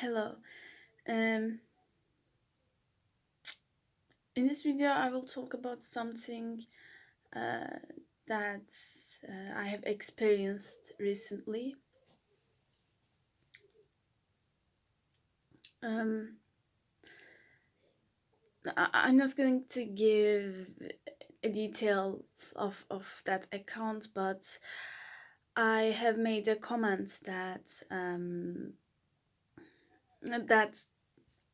Hello. Um, in this video, I will talk about something uh, that I have experienced recently. Um, I'm not going to give a detail of that account, but I have made a comment that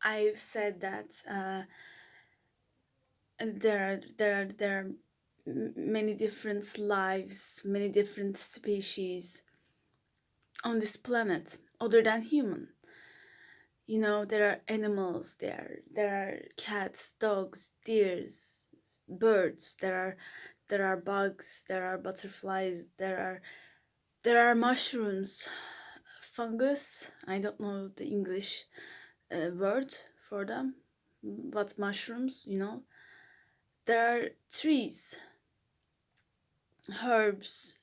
I've said that there are many different lives, many different species on this planet other than human. There are animals, there are cats, dogs, deers, birds, there are bugs, there are butterflies, there are mushrooms, fungus. I don't know the English word for them, but mushrooms. There are trees, herbs,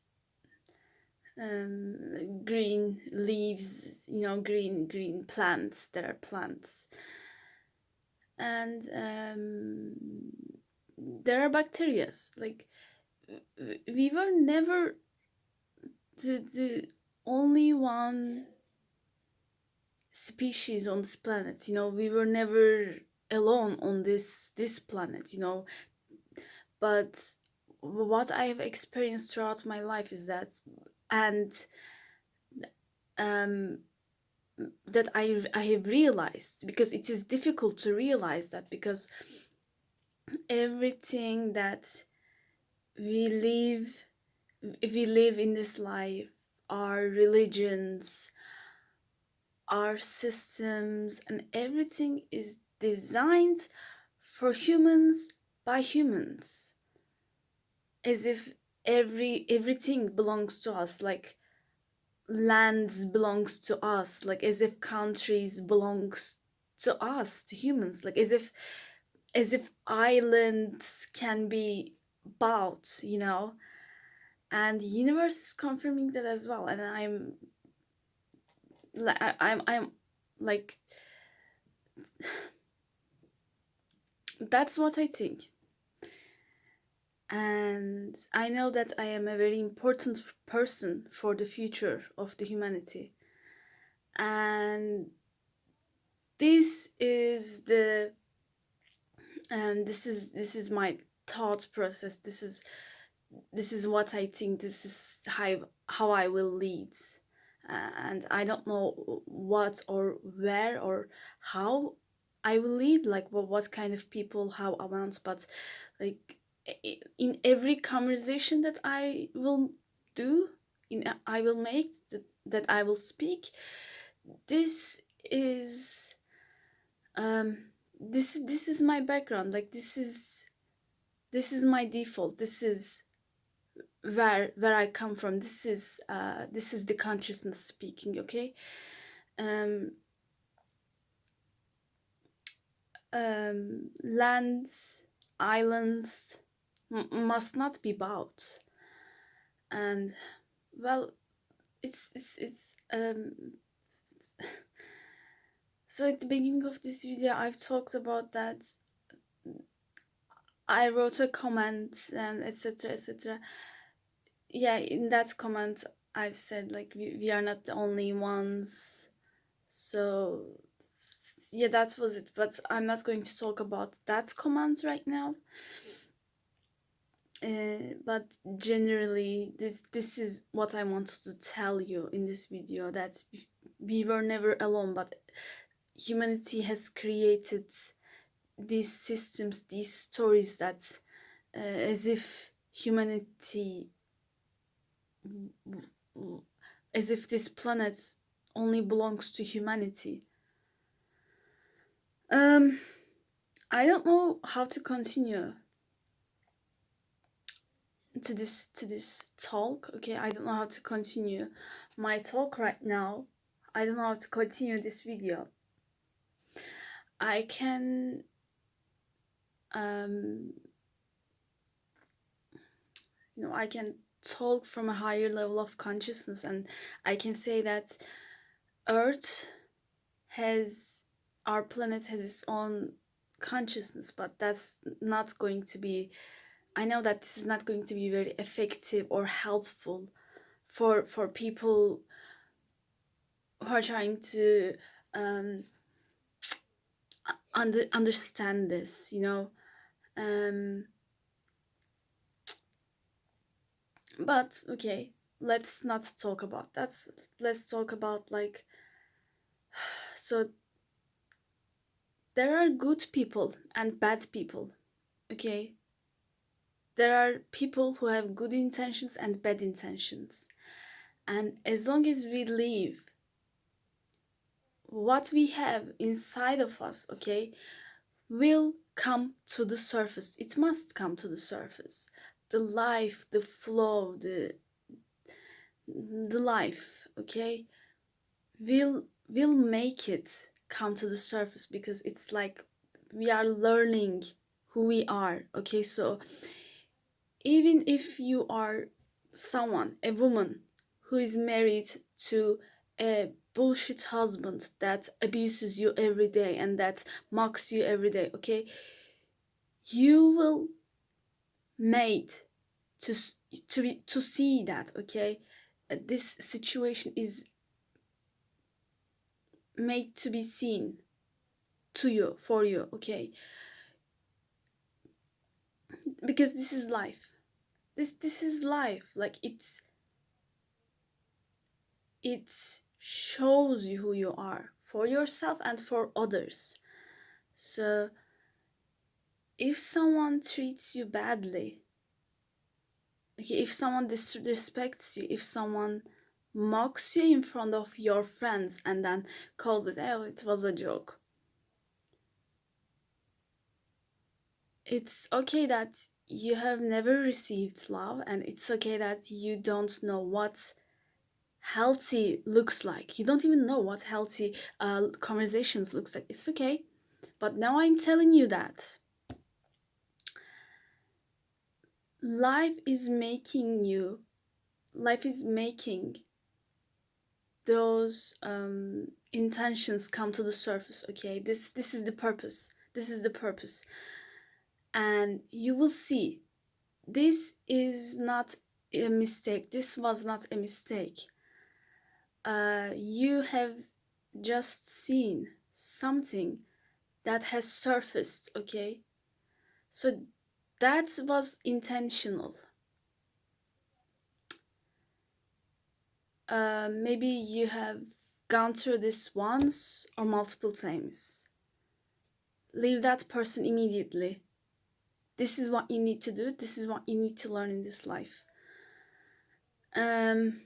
green leaves, green plants. There are plants, and there are bacteria. Like, we were never the only one species on this planet. We were never alone on this planet. But what I have experienced throughout my life is that, and um that I have realized, because it is difficult to realize that, because everything that we live we live in this life, our religions, our systems, and everything is designed for humans by humans, as if everything belongs to us, like lands belongs to us, like as if countries belongs to us, to humans, like as if islands can be bought, and the universe is confirming that as well. And I'm like, that's what I think. And I know that I am a very important person for the future of the humanity. And this is the this is my thought process. This is what I think. This is how I will lead. And I don't know what or where or how I will lead, like what kind of people, how amount, but like in every conversation that I will do, I will make, that I will speak, this is um this is my background. Like, this is my default. This is where I come from. This is the consciousness speaking. Okay. um Lands, islands, must not be bought. And, well, it's so at the beginning of this video, I've talked about that. I wrote a comment, and etc etc. Yeah, in that comment, I've said, like, we are not the only ones. So yeah, that was it. But I'm not going to talk about that comment right now. But generally, this is what I wanted to tell you in this video, that we were never alone, but humanity has created these systems, these stories, that as if humanity, as if this planet only belongs to humanity. I don't know how to continue to this talk. Okay, I don't know how to continue my talk right now. I don't know how to continue this video. I can um I can talk from a higher level of consciousness, and I can say that Earth has our planet has its own consciousness, but that's not going to be, I know that this is not going to be very effective or helpful for people who are trying to um, understand this, you know. Um, but okay, let's not talk about that. Let's talk about like, so there are good people and bad people, okay? There are people who have good intentions and bad intentions. And as long as we leave what we have inside of us, okay, will come to the surface. It must come to the surface. The life, the flow, the life, okay, will make it come to the surface, because it's like we are learning who we are, okay? So even if you are someone, a woman who is married to a bullshit husband that abuses you every day and that mocks you every day, okay, you will made to to see that, okay, this situation is made to be seen to you, for you, okay, because this is life. This is life. Like it shows you who you are, for yourself and for others. So if someone treats you badly, okay, if someone disrespects you, if someone mocks you in front of your friends and then calls it, oh, it was a joke, it's okay that you have never received love, and it's okay that you don't know what healthy looks like. You don't even know what healthy conversations looks like. It's okay. But now I'm telling you that life is making you, life is making those intentions come to the surface, okay? This is the purpose. This is the purpose. And you will see, this is not a mistake. This was not a mistake. You have just seen something that has surfaced, okay? So that was intentional. Maybe you have gone through this once or multiple times. Leave that person immediately. This is what you need to do. This is what you need to learn in this life. Um,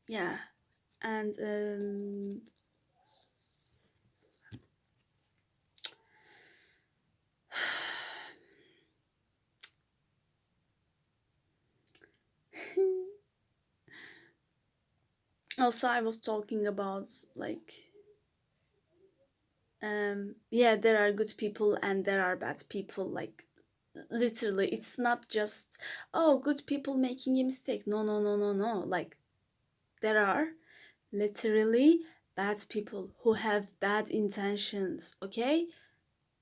yeah, and also I was talking about like yeah, there are good people and there are bad people, like literally it's not just, oh, good people making a mistake. No, no, no, no, no. Like there are literally bad people who have bad intentions, okay?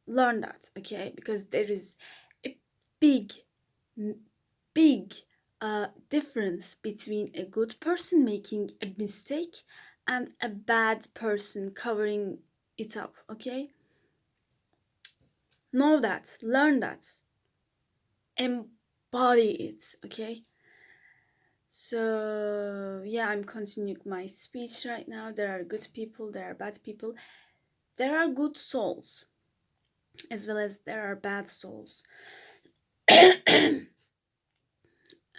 Learn that, okay? Because there is a big big difference between a good person making a mistake and a bad person covering it up, okay? Know that, learn that, embody it, okay? So yeah, I'm continuing my speech right now. There are good people, there are bad people, there are good souls as well as there are bad souls.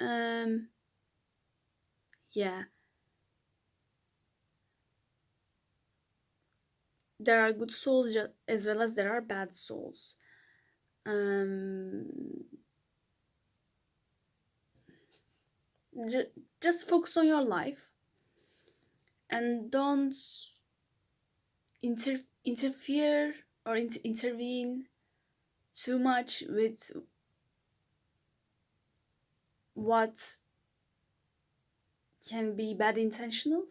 um yeah, there are good souls as well as there are bad souls. um just focus on your life and don't interfere or intervene too much with what can be bad intentional.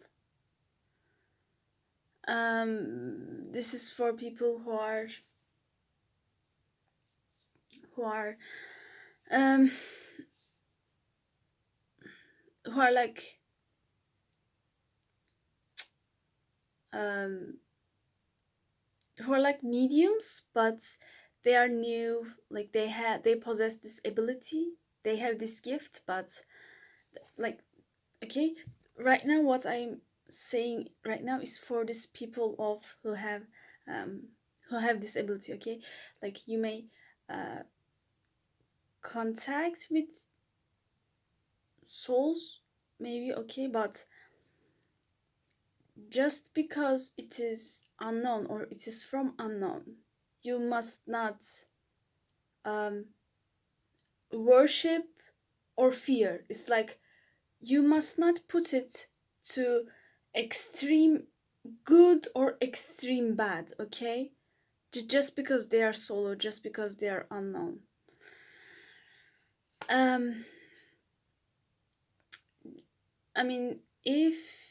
This is for people who are um who are like um who are like mediums, but they are new, like they possess this ability, they have this gift, but like, okay, right now what I'm saying right now is for these people of who have this ability, okay? Like you may uh contact with souls, maybe, okay, but just because it is unknown or it is from unknown, you must not um worship or fear. It's like you must not put it to extreme good or extreme bad, okay? Just because they are solo, just because they are unknown. um I mean, if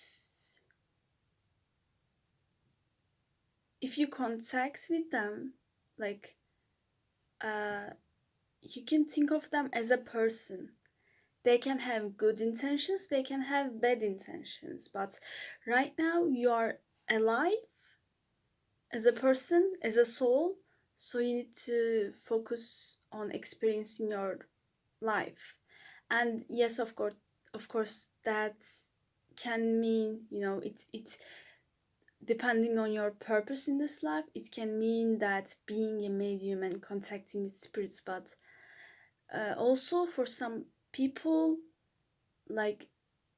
you contact with them, like you can think of them as a person. They can have good intentions, they can have bad intentions, but right now you are alive as a person, as a soul, so you need to focus on experiencing your life. And yes, of course that can mean, you know, it depending on your purpose in this life, it can mean that being a medium and contacting with spirits, but also for some people, like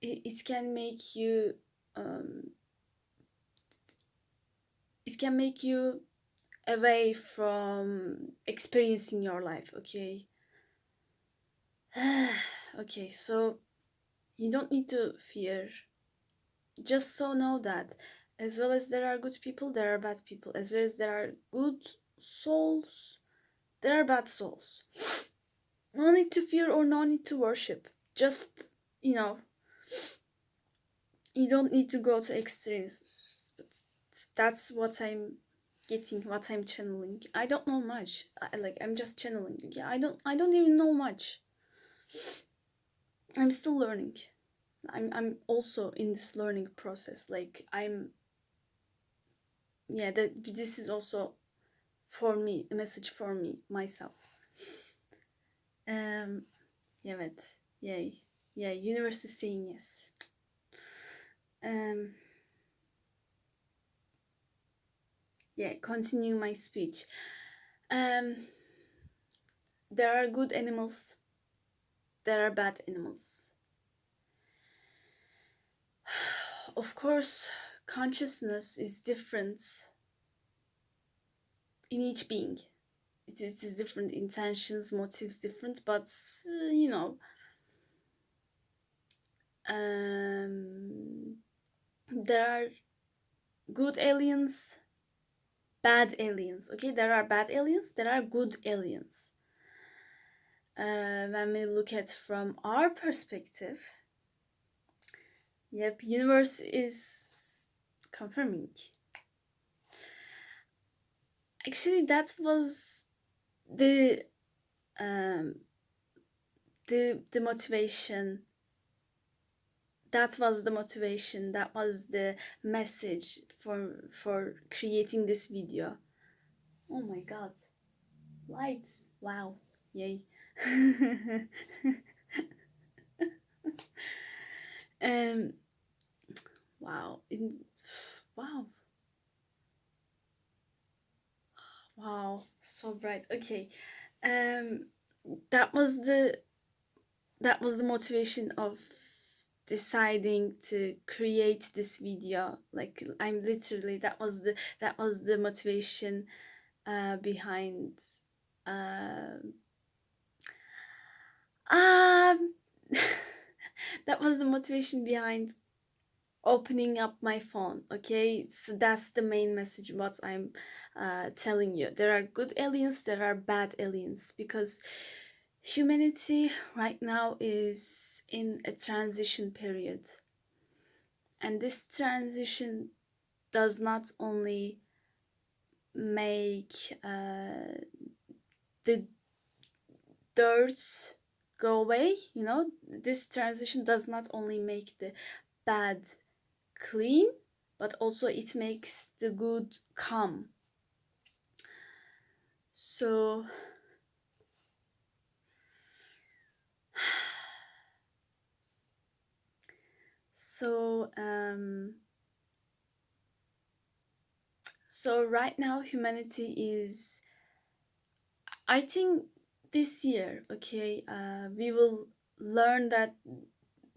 it can make you um, it can make you away from experiencing your life, okay? Okay, so you don't need to fear. Just so know that as well as there are good people, there are bad people. As well as there are good souls, there are bad souls. No need to fear or no need to worship. Just, you know, you don't need to go to extremes. But that's what I'm getting, what I'm channeling. I don't know much. I'm just channeling. Yeah, I don't even know much. I'm still learning. I'm also in this learning process. Like that this is also for me, a message for me, myself. Evet. Yay. Yeah, universe is saying yes. Yeah, continuing my speech. There are good animals, there are bad animals. Of course, consciousness is different in each being. It is different, intentions, motives different, but you know, there are good aliens, bad aliens. Okay, there are bad aliens, there are good aliens. When we look at from our perspective, yep, universe is confirming. Actually, that was the motivation. That was the motivation. That was the message for creating this video. Oh my god, lights! Wow, yay! Wow, wow, wow, so bright. Okay, that was the motivation of deciding to create this video. Like I'm literally, that was the motivation behind um that was the motivation behind opening up my phone. Okay, so that's the main message what I'm telling you. There are good aliens, there are bad aliens, because humanity right now is in a transition period. And this transition does not only make the dirt go away, you know, this transition does not only make the bad clean, but also it makes the good come. So so so right now humanity is, I think this year, okay, we will learn that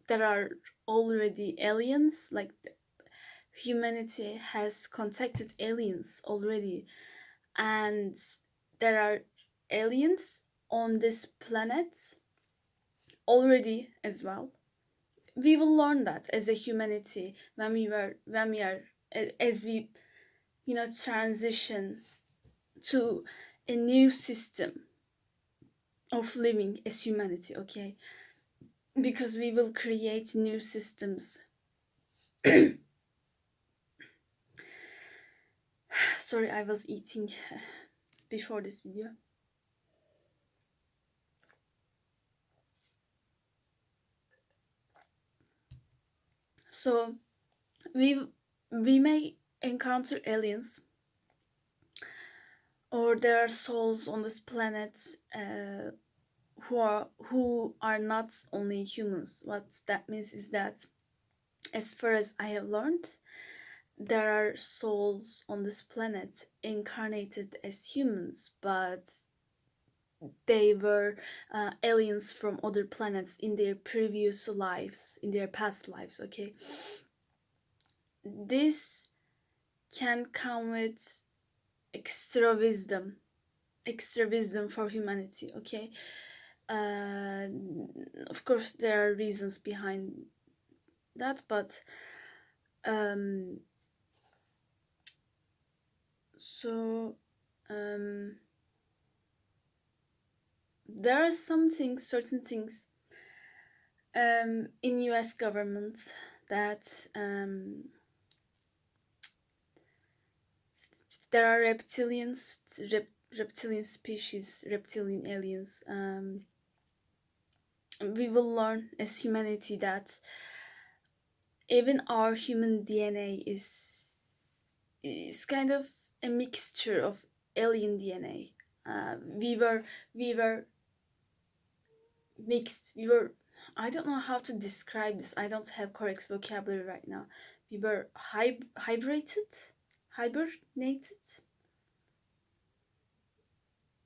there are already aliens, like humanity has contacted aliens already, and there are aliens on this planet already as well. We will learn that as a humanity when we are as we, you know, transition to a new system of living as humanity, okay? Because we will create new systems. Sorry, I was eating before this video. So we may encounter aliens, or there are souls on this planet who are not only humans. What that means is that, as far as I have learned, there are souls on this planet incarnated as humans, but they were aliens from other planets in their previous lives, in their past lives, okay? This can come with extra wisdom for humanity, okay? Of course there are reasons behind that, but so there are certain things in US government that there are reptilian species, reptilian aliens. We will learn as humanity that even our human DNA is kind of a mixture of alien DNA. We were mixed. I don't know how to describe this. I don't have correct vocabulary right now. We were hibernated.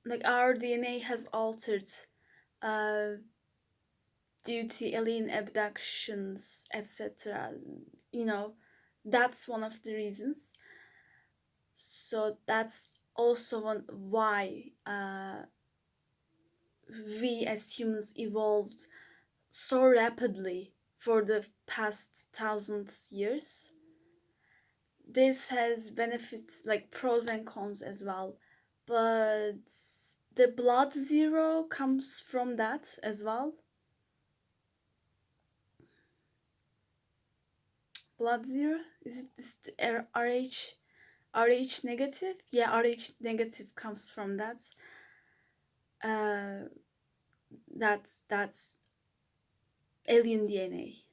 Like our DNA has altered due to alien abductions, etc. You know, that's one of the reasons. So that's also why we as humans evolved so rapidly for the past thousands years. This has benefits, like pros and cons as well, but the blood zero comes from that as well. Blood zero, is it RH negative? Yeah, RH negative comes from that. That's alien DNA.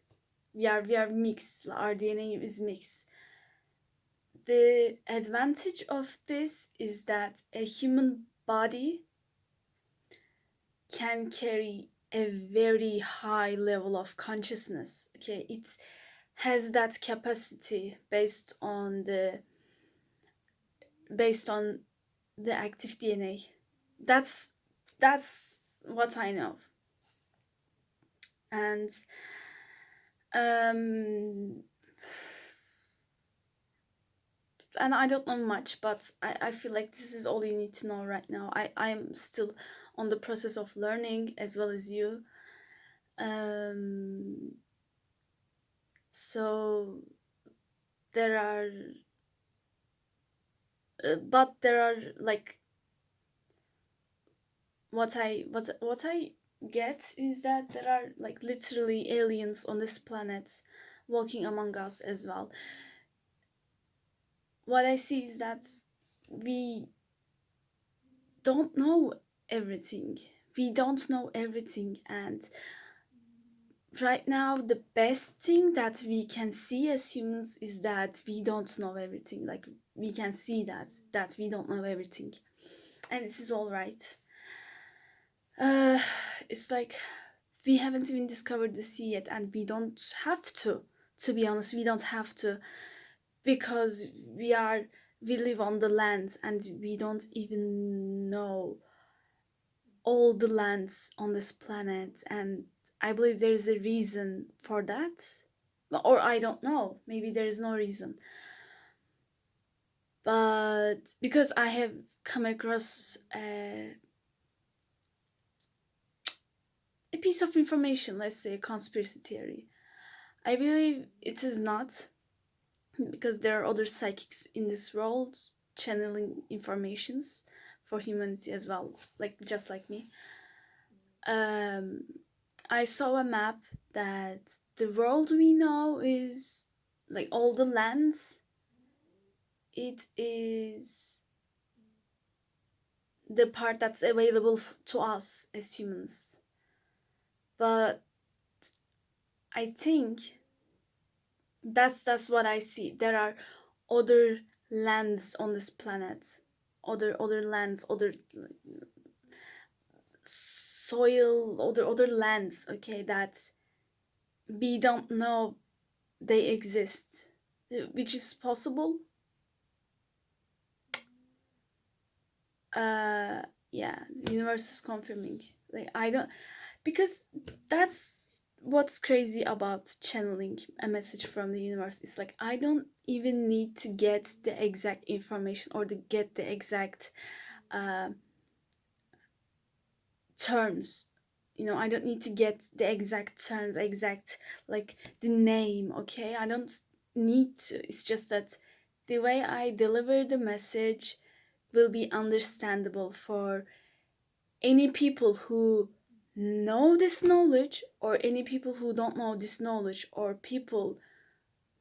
We are mixed. Our DNA is mixed. The advantage of this is that a human body can carry a very high level of consciousness. Okay, it has that capacity based on the active DNA. That's what I know. And I don't know much, but I feel like this is all you need to know right now. I'm still on the process of learning as well as you. So there are but there are like what I get is that there are like literally aliens on this planet walking among us as well. What I see is that we don't know everything. We don't know everything, and right now the best thing that we can see as humans is that we don't know everything. Like, we can see that we don't know everything, and this is all right. uh it's like we haven't even discovered the sea yet, and we don't have to be honest, we don't have to, because we live on the land, and we don't even know all the lands on this planet. And I believe there is a reason for that. Or I don't know, maybe there is no reason. But because I have come across a piece of information, let's say a conspiracy theory, I believe it is not, because there are other psychics in this world channeling informations for humanity as well, like just like me. I saw a map that the world we know is like all the lands. It is the part that's available to us as humans. But I think that's what I see. There are other lands on this planet, other lands, other soil, other lands. Okay, that we don't know they exist, which is possible. Yeah, the universe is confirming. Like, I don't, because that's what's crazy about channeling a message from the universe. It's like I don't even need to get the exact information or to get the exact uh, terms. I don't need to get the exact terms, exact, like, the name. Okay, I don't need to. It's just that the way I deliver the message will be understandable for any people who know this knowledge, or any people who don't know this knowledge, or people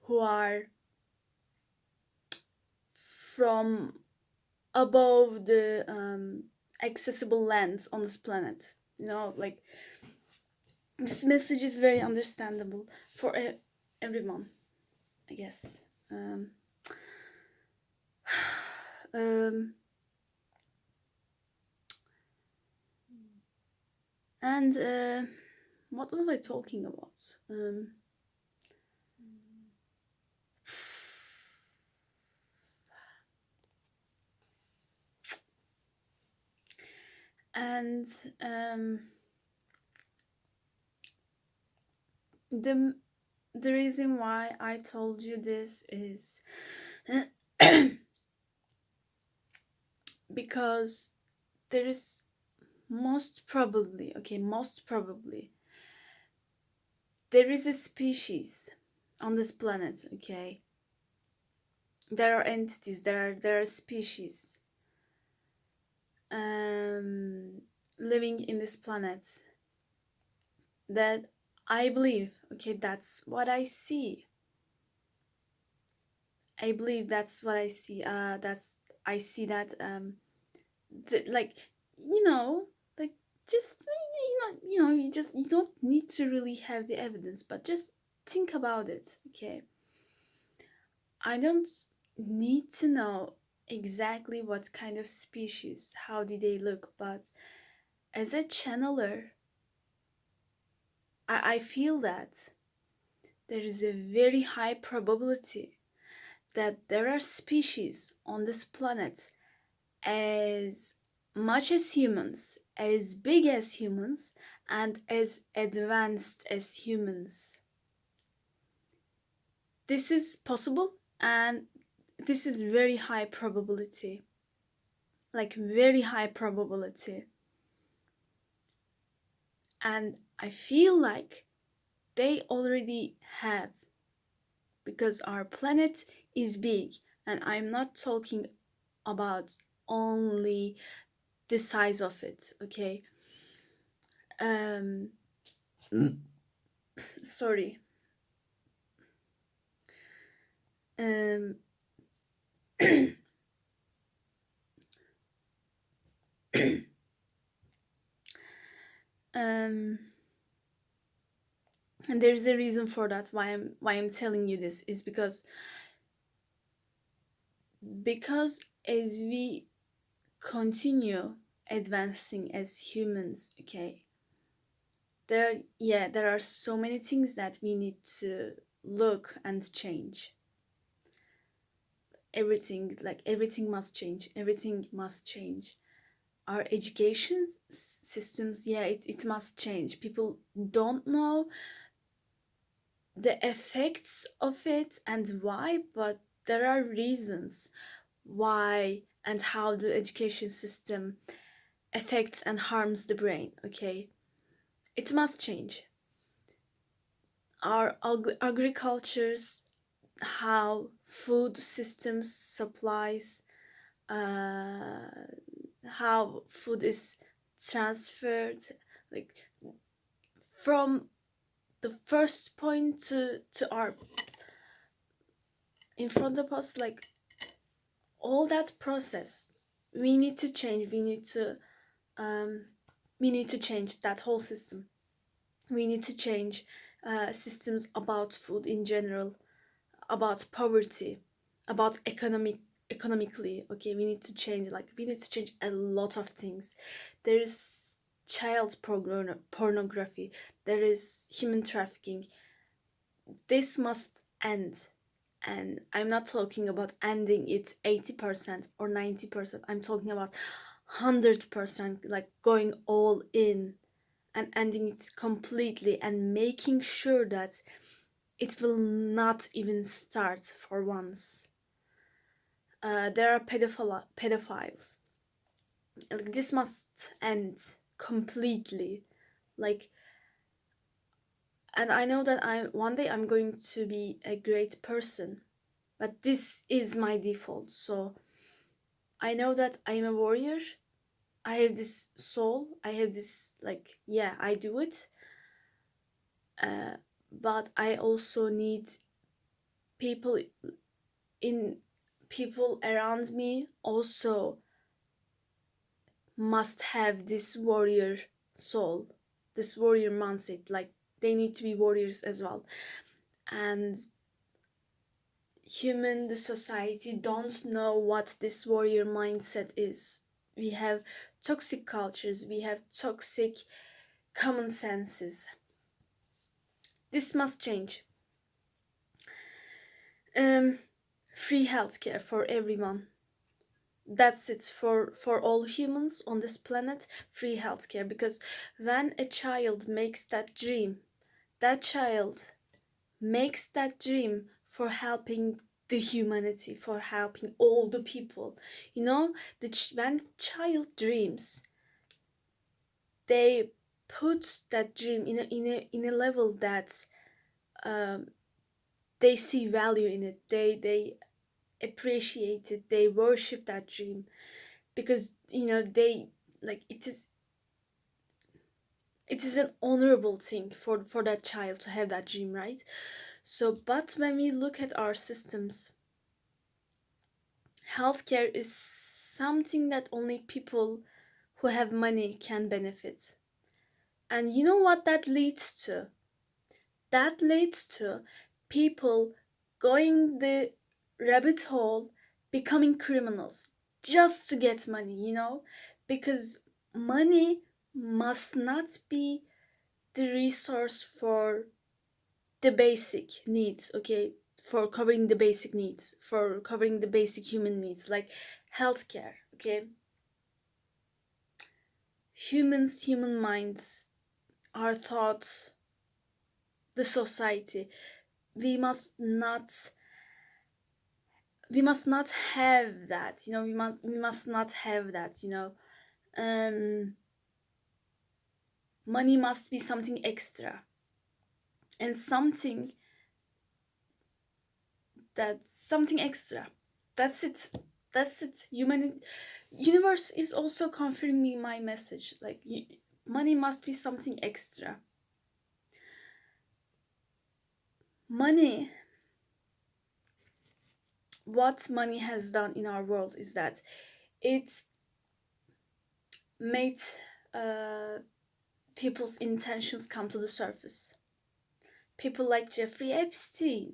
who are from above the accessible lands on this planet. Like, this message is very understandable for everyone, I guess. Um, and what was I talking about? And the reason why I told you this is because there is most probably, there is a species on this planet. Okay, there are entities, there are species living in this planet that I believe, okay, that's what I see. I believe that's what I see. That's I see that like, like, just, you don't need to really have the evidence, but just think about it. Okay, I don't need to know exactly what kind of species, how did they look, but as a channeler, I feel that there is a very high probability that there are species on this planet as much as humans, as big as humans, and as advanced as humans. This is possible, and this is very high probability. Like, very high probability. And I feel like they already have, because our planet is big, and I'm not talking about only the size of it. Okay, sorry. Um, um, and there's a reason for that. Why I'm telling you this is because as we continue advancing as humans, okay, there are so many things that we need to look and change. Everything, like everything must change. Everything must change. Our education systems, yeah, it must change. People don't know the effects of it and why, but there are reasons why and how the education system affects and harms the brain, okay? It must change. Our agricultures, how food systems supplies, uh, how food is transferred, like from the first point to our in front of us, like all that process, we need to change. Um we need to change that whole system. We need to change systems about food in general, about poverty, about economically, okay? We need to change, like we need to change a lot of things. There is child pornography, there is human trafficking. This must end. And I'm not talking about ending it 80% or 90%. I'm talking about 100%, like going all in and ending it completely and making sure that it will not even start for once. There are pedophiles. Like, this must end completely. Like, and I know that I one day I'm going to be a great person, but this is my default. So I know that I am a warrior. I have this soul. I have this, like, yeah, I do it. Uh, but I also need people in people around me also must have this warrior soul, this warrior mindset. Like, they need to be warriors as well. And the society don't know what this warrior mindset is. We have toxic cultures, we have toxic common senses. This must change. um Free healthcare for everyone. That's it, for all humans on this planet. Free healthcare, because when a child makes that dream, that child makes that dream for helping the humanity, for helping all the people. You know, when child dreams, they put that dream in a level that um, they see value in it. They appreciate it. They worship that dream, because they, like, it is an honorable thing for that child to have that dream, right? So, but when we look at our systems, healthcare is something that only people who have money can benefit. And you know what that leads to? That leads to people going the rabbit hole, becoming criminals just to get money. Because money must not be the resource for the basic needs, okay? For covering the basic needs, for covering the basic human needs, like healthcare, okay? Human minds, our thoughts, the society, we must not we must not have that. We must not have that. um Money must be something extra, and something extra. That's it. That's it. Universe is also confirming me my message. Like, money must be something extra. Money what money has done in our world is that it made uh, people's intentions come to the surface. People like Jeffrey Epstein.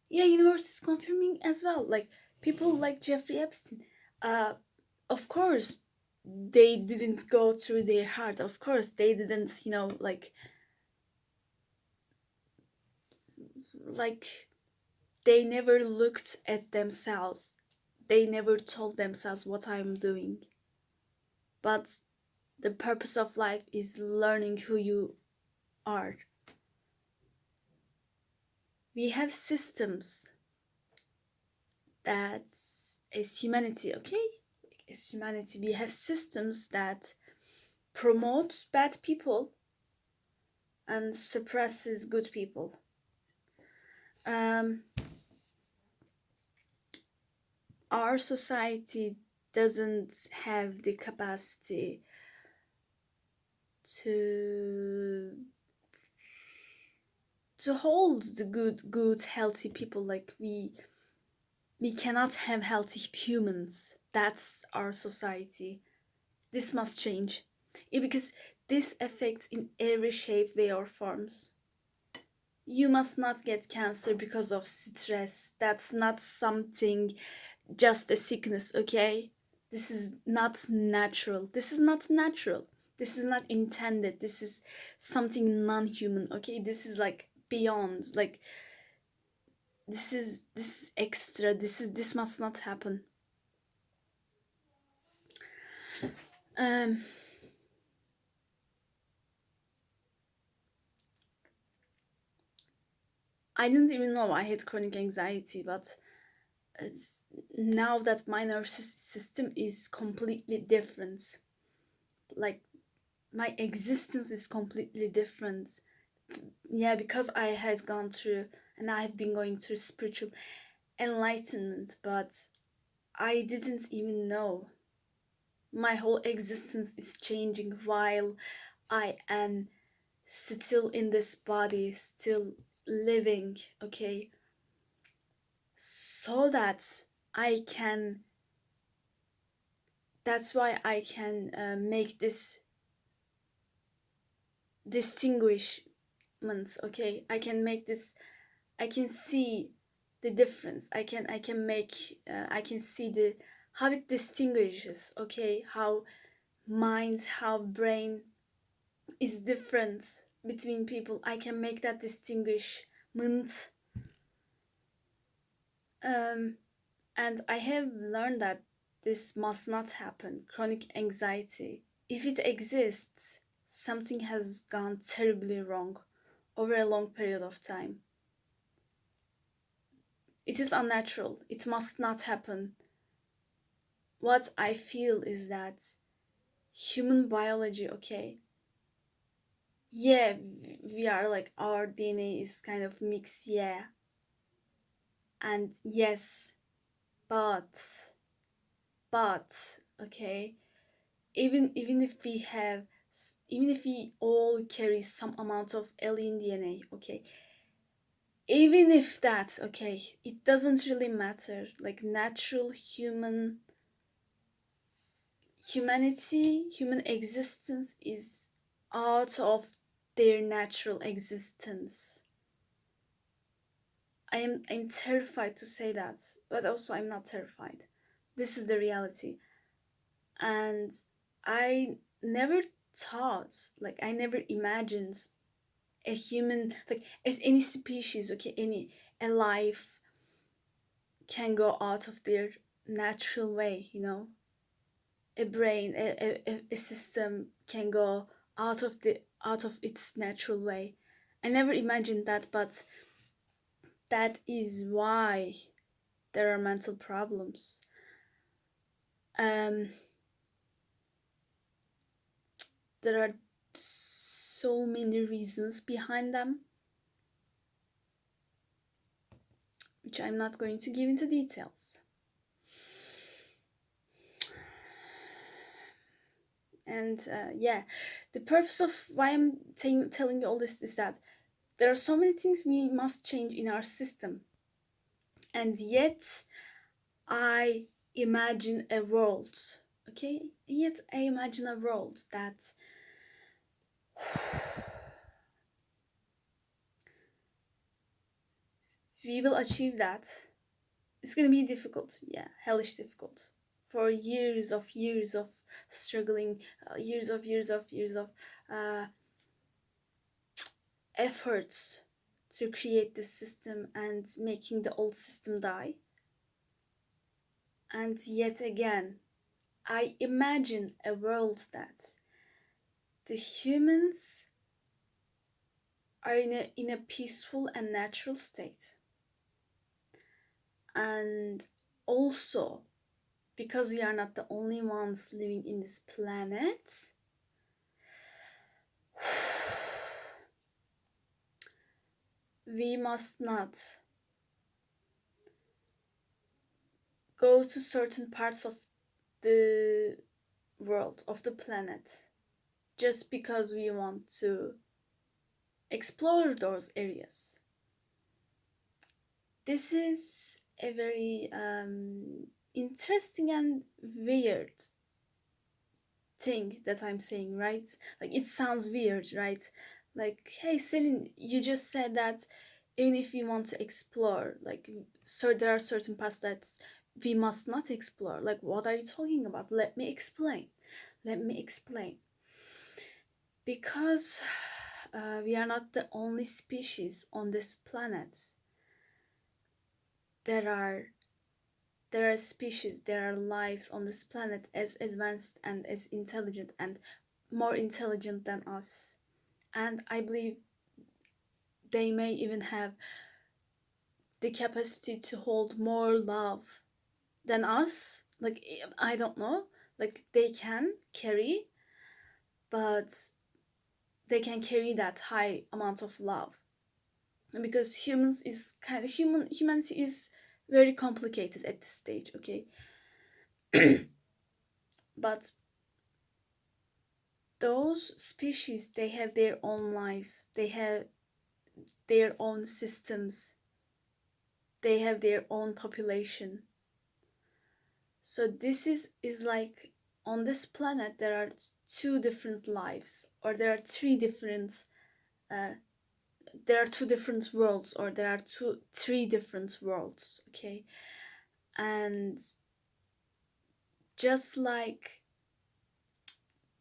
Yeah, universe is confirming as well. Like people like Jeffrey Epstein. Uh, of course, they didn't go through their heart. Of course, they didn't. Like they never looked at themselves. They never told themselves what I'm doing. But the purpose of life is learning who you are. We have systems that, as humanity, okay? As humanity, we have systems that promote bad people and suppresses good people. Um, our society doesn't have the capacity to hold the good healthy people. Like we cannot have healthy humans. That's our society. This must change. Because this affects in every shape, way, or forms. You must not get cancer because of stress. That's not something, just a sickness, okay? This is not natural. This is not natural. This is not intended. This is something non human, okay? This is like beyond. Like, this is extra. This must not happen. Um, I didn't even know I had chronic anxiety, but it's, now that my nervous system is completely different, like my existence is completely different. Yeah, because I had gone through and I have been going through spiritual enlightenment, but I didn't even know my whole existence is changing while I am still in this body, still living, okay? So that I can, that's why I can make this distinguishment, okay? I can make this, I can see the difference. I can make, I can see the, how it distinguishes, okay? How mind, how brain is different between people. I can make that distinguishment. Um, and I have learned that this must not happen. Chronic anxiety, if it exists, something has gone terribly wrong over a long period of time. It is unnatural. It must not happen. What I feel is that human biology, okay? Yeah, we are like, our DNA is kind of mixed, yeah. And yes, but, okay, even if we have, even if we all carry some amount of alien DNA, okay, even if that, okay, it doesn't really matter. Like natural human existence is out of their natural existence. I'm terrified to say that, but also I'm not terrified. This is the reality. And I never thought, like I never imagined a human, like as any species, okay, any a life can go out of their natural way. A brain, a system can go out of its natural way. I never imagined that, but that is why there are mental problems. um there are so many reasons behind them, which I'm not going to give into details. And yeah, the purpose of why I'm telling you all this is that there are so many things we must change in our system. And yet I imagine a world, okay? Yet I imagine a world that we will achieve that. It's gonna be difficult, yeah, hellish difficult. For years of struggling, years of efforts to create this system and making the old system die. And yet again, I imagine a world that the humans are in a peaceful and natural state. And also, because we are not the only ones living in this planet, we must not go to certain parts of the world, of the planet, just because we want to explore those areas. This is a very interesting and weird thing that I'm saying, right? Like, it sounds weird, right? Like, hey, Celine, you just said that even if we want to explore, like, so there are certain paths that we must not explore. Like, what are you talking about? Let me explain. Because we are not the only species on this planet. There are species, there are lives on this planet as advanced and as intelligent and more intelligent than us. And I believe they may even have the capacity to hold more love than us. Like, I don't know. Like, they can carry, but they can carry that high amount of love. Because humanity is very complicated at this stage, okay? But those species, they have their own lives, they have their own systems, they have their own population. So this is like, on this planet there are two different lives, or there are three different there are two different worlds, or there are three different worlds, okay? And just like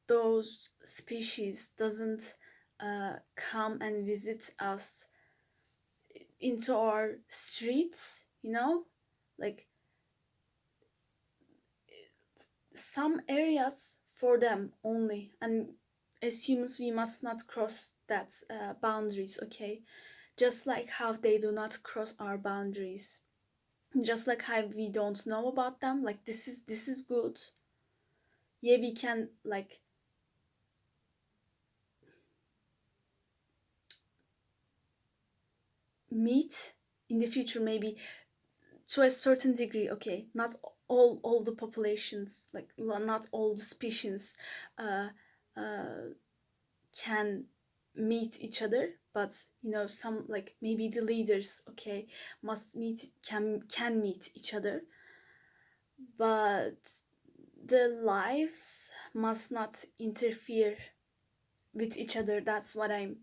those species doesn't come and visit us into our streets, like, some areas for them only, and as humans we must not cross that boundaries, okay? Just like how they do not cross our boundaries, just like how we don't know about them. Like, this is good, yeah, we can, like, meet in the future, maybe to a certain degree, okay? Not all the populations, like, not all the species uh, uh, can meet each other, but some, like, maybe the leaders, okay, must meet can meet each other, but the lives must not interfere with each other. That's what I'm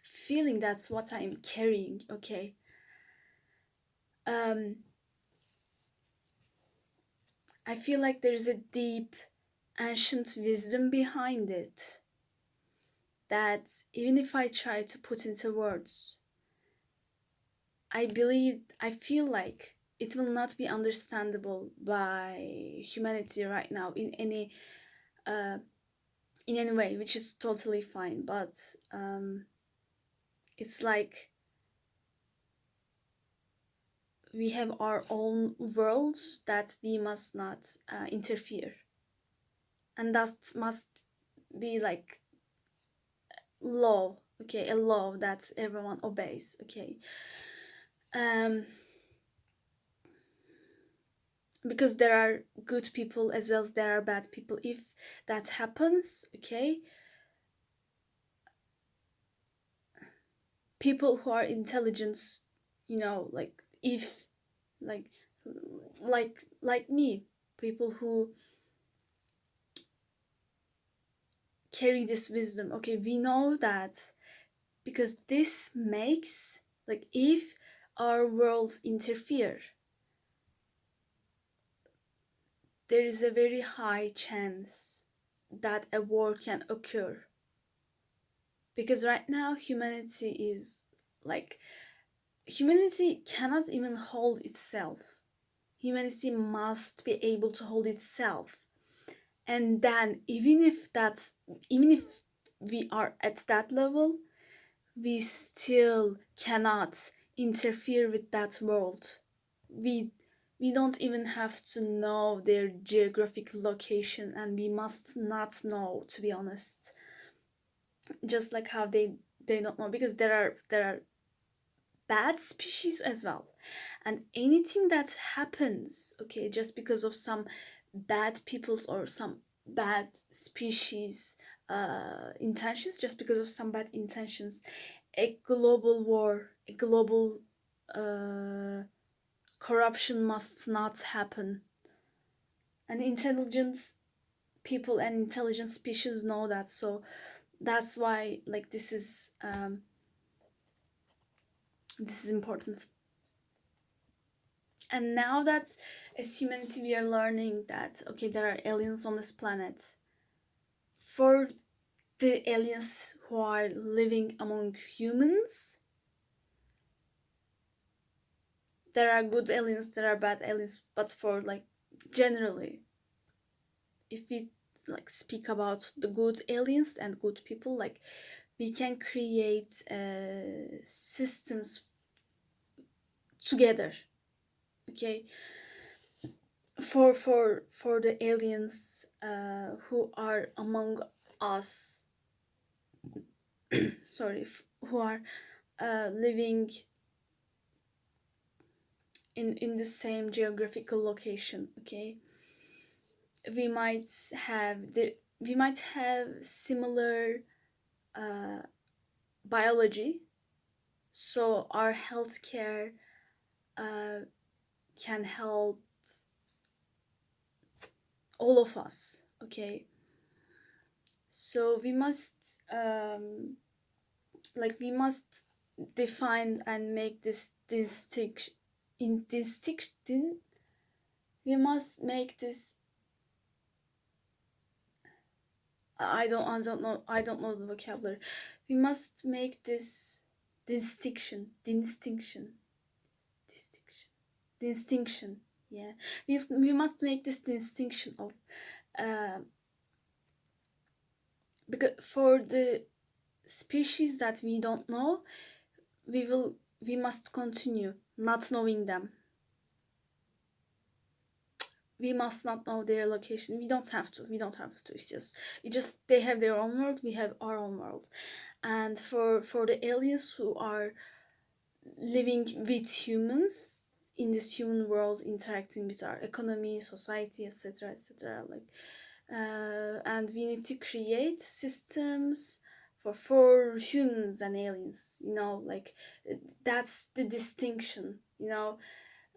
feeling, that's what I'm carrying, okay? um I feel like there's a deep ancient wisdom behind it that, even if I try to put into words, I feel like it will not be understandable by humanity right now uh, in any way, which is totally fine. But it's like we have our own worlds that we must not interfere, and that must be like law, okay, a law that everyone obeys, okay? um because there are good people as well as there are bad people. If that happens, okay, people who are intelligent, like, if like like me, people who carry this wisdom. Okay, we know that because this makes, like, if our worlds interfere, there is a very high chance that a war can occur. Because right now humanity is like, humanity cannot even hold itself. Humanity must be able to hold itself. And then even if we are at that level, we still cannot interfere with that world. We don't even have to know their geographic location, and we must not know, to be honest. Just like how they don't know, because there are bad species as well. And anything that happens, okay, just because of some bad peoples or some bad species intentions, just because of some bad intentions, a global war, a global corruption must not happen. And intelligent people and intelligent species know that. So that's why, like, this is important. And now that as humanity we are learning that, okay, there are aliens on this planet, for the aliens who are living among humans, there are good aliens, there are bad aliens, but for, like, generally, if we, like, speak about the good aliens and good people, like, we can create systems together, okay, for the aliens who are among us, sorry, who are living in the same geographical location, okay. We might have similar biology, so our healthcare can help all of us, okay. So we must we must define and make this distinction. We must make this, I don't know the vocabulary. We must make this distinction. Yeah, we must make this distinction of because for the species that we don't know, we must continue not knowing them. We must not know their location. We don't have to. It's just they have their own world, we have our own world. And for the aliens who are living with humans in this human world, interacting with our economy, society, etc., etc., like and we need to create systems for humans and aliens, you know, like that's the distinction, you know.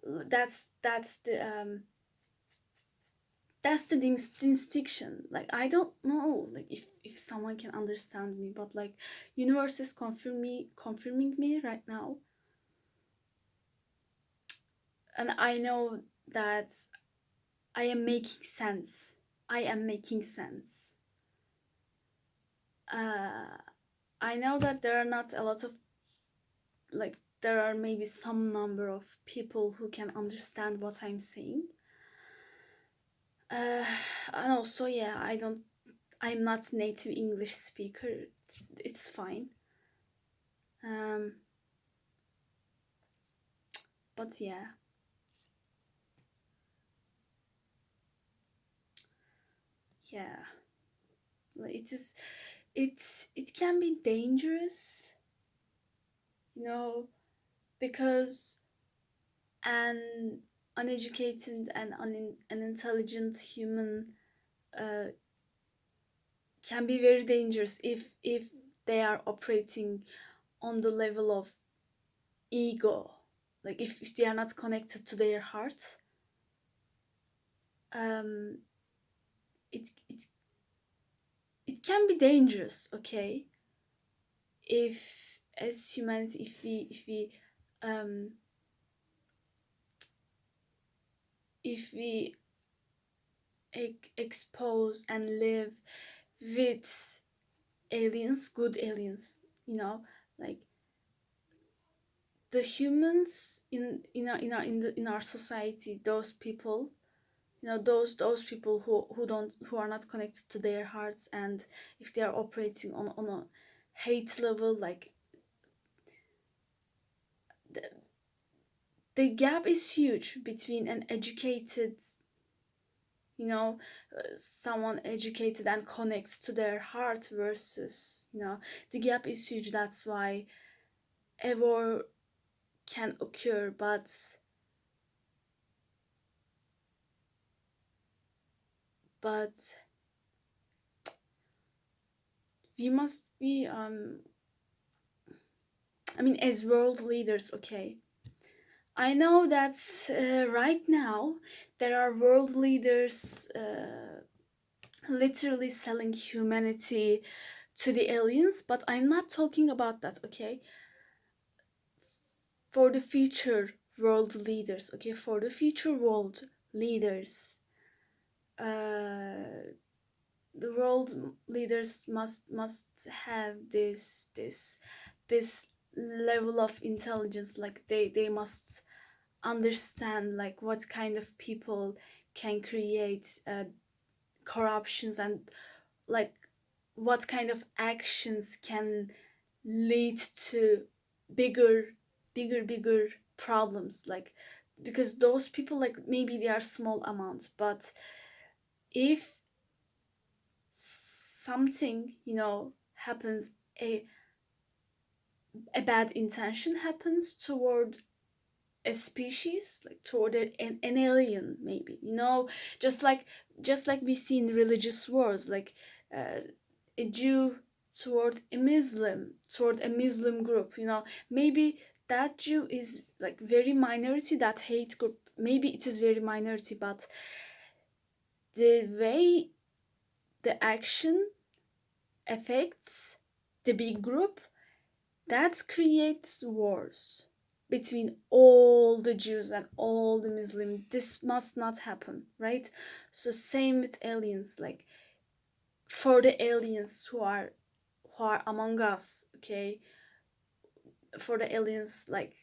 That's the distinction. Like, I don't know, like, if someone can understand me, but like, universe is confirming me right now, and I know that I am making sense. I know that there are not a lot of, like, there are maybe some number of people who can understand what I'm saying. And also, yeah, I'm not native English speaker. It's fine. But yeah. Yeah. Like, it can be dangerous, you know, because an uneducated and unintelligent human can be very dangerous if they are operating on the level of ego, like if they are not connected to their heart, um it it can be dangerous, okay, if as humanity, um if we expose and live with aliens, good aliens, you know, like the humans in our society, those people, you know, those people who are not connected to their hearts, and if they are operating on a hate level, like the, the gap is huge between an educated, you know, someone educated and connects to their heart versus, you know, the gap is huge. That's why a war can occur, but we must be I mean, as world leaders, okay, I know that right now there are world leaders literally selling humanity to the aliens, but I'm not talking about that, okay? For the future world leaders, okay, for the future world leaders, uh, the world leaders must have this level of intelligence, like they must understand like what kind of people can create corruptions, and like what kind of actions can lead to bigger bigger problems, like because those people, like maybe they are small amounts, but if something, you know, happens, a bad intention happens toward a species, like toward an alien, maybe, you know, just like we see in religious wars, like a Jew toward a Muslim, toward a Muslim group, you know, maybe that Jew is like very minority, that hate group, maybe it is very minority, but the way the action affects the big group, that creates wars between all the Jews and all the Muslims. This must not happen, right? So same with aliens, like for the aliens who are among us, okay, for the aliens like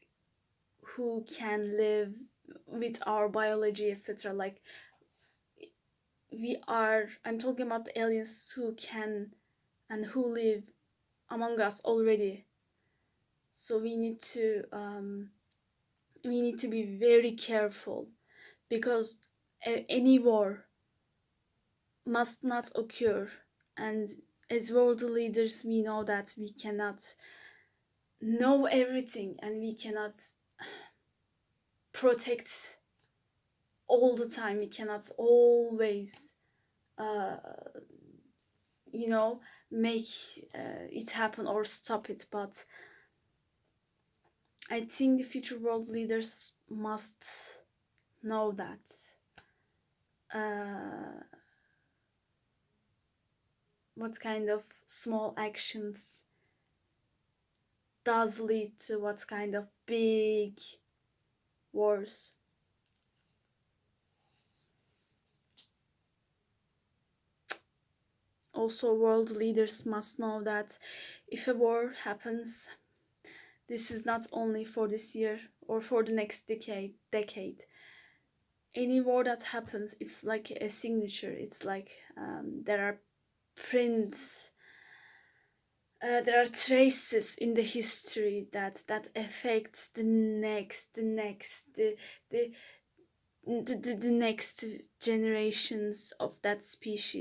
who can live with our biology, etc. Like I'm talking about the aliens who can and who live among us already. So we need to be very careful, because any war must not occur, and as world leaders we know that we cannot know everything, and we cannot protect all the time, we cannot always uh, you know, make it happen or stop it, but I think the future world leaders must know that uh, what kind of small actions does lead to what kind of big wars. Also, world leaders must know that if a war happens, this is not only for this year or for the next decade. Any war that happens, it's like a signature. It's like there are prints, there are traces in the history that affects the next generations of that species.